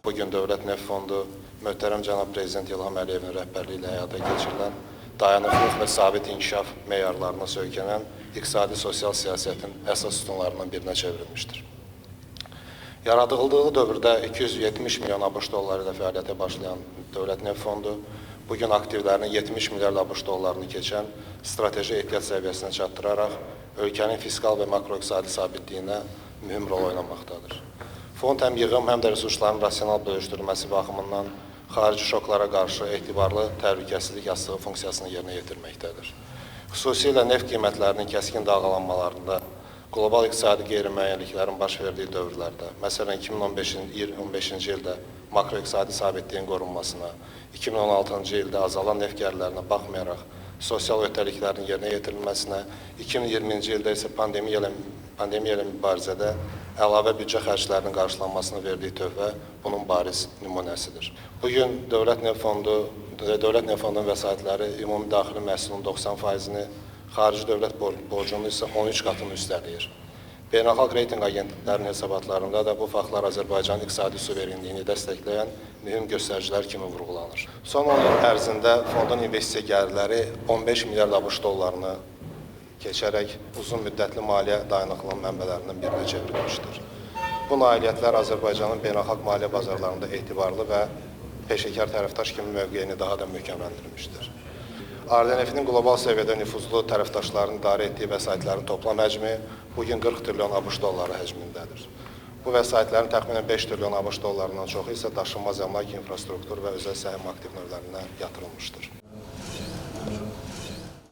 Bugün Dövlət Neft Fondu möhtərəm cənab Prezident İlham Əliyevin rəhbərliyi ilə həyata keçirilən dayanıqlıq və sabit inkişaf meyarlarına söykənən iqtisadi-sosial siyasətin əsas sütunlarından birinə çevrilmişdir. Yaradıldığı dövrdə 270 milyon ABŞ dolları ilə fəaliyyətə başlayan Dövlət Neft Fondu bugün aktivlərinin 70 milyard ABŞ dollarını keçən strateji ehtiyat səviyyəsinə çatdıraraq ölkənin fiskal və makroiqtisadi sabitliyinə mühüm rol oynamaqdadır. Fond həm yığım, həm də resursların rasional bölüşdürülməsi baxımından xarici şoklara qarşı etibarlı təhlükəsizlik yastığı funksiyasını yerinə yetirməkdədir. Xüsusilə neft qiymətlərinin kəskin dalğalanmalarında, qlobal iqtisadi qeyri-müəyyənliklərin baş verdiyi dövrlərdə, məsələn 2015-ci ildə makroiqtisadi sabitliyin qorunmasına, 2016-cı ildə azalan neft gəlirlərinə baxmayaraq sosial öhdəliklərin yerinə yetirilməsinə, 2020-ci ildə isə pandemiya ilə mübarizədə əlavə büdcə xərclərinin qarşılanmasına verdiyi tövbə bunun bariz nümunəsidir. Bugün Dövlət Neft Fondunun vəsaitləri ümumi daxili məhsulun 90%-ni, xarici dövlət borcunun isə 13 qatını üstələyir. Beynəlxalq reytinq agentliklərinin hesabatlarında da bu faktlar Azərbaycanın iqtisadi suverenliyini dəstəkləyən mühüm göstəricilər kimi vurğulanır. Son 10 il ərzində fondun investisiya gəlirləri 15 milyard ABŞ dollarını keçərək uzun müddətli maliyyə dayanıqlığının mənbələrindən birinə çevrilmişdir. Bu nailiyyətlər Azərbaycanın beynəlxalq maliyyə bazarlarında etibarlı və peşəkar tərəfdaş kimi mövqeyini daha da möhkəmləndirmişdir. ARDNF-nin qlobal səviyyədə nüfuzlu tərəfdaşların idarə etdiyi vəsaitlərin toplam həcmi bugün 40 trilyon ABŞ dolları həcmindədir. Bu vəsaitlərin təxminən 5 trilyon ABŞ dollarından çoxu isə daşınmaz əmlak infrastruktur və özəl səhəm aktiv növlərinə yatırılmışdır.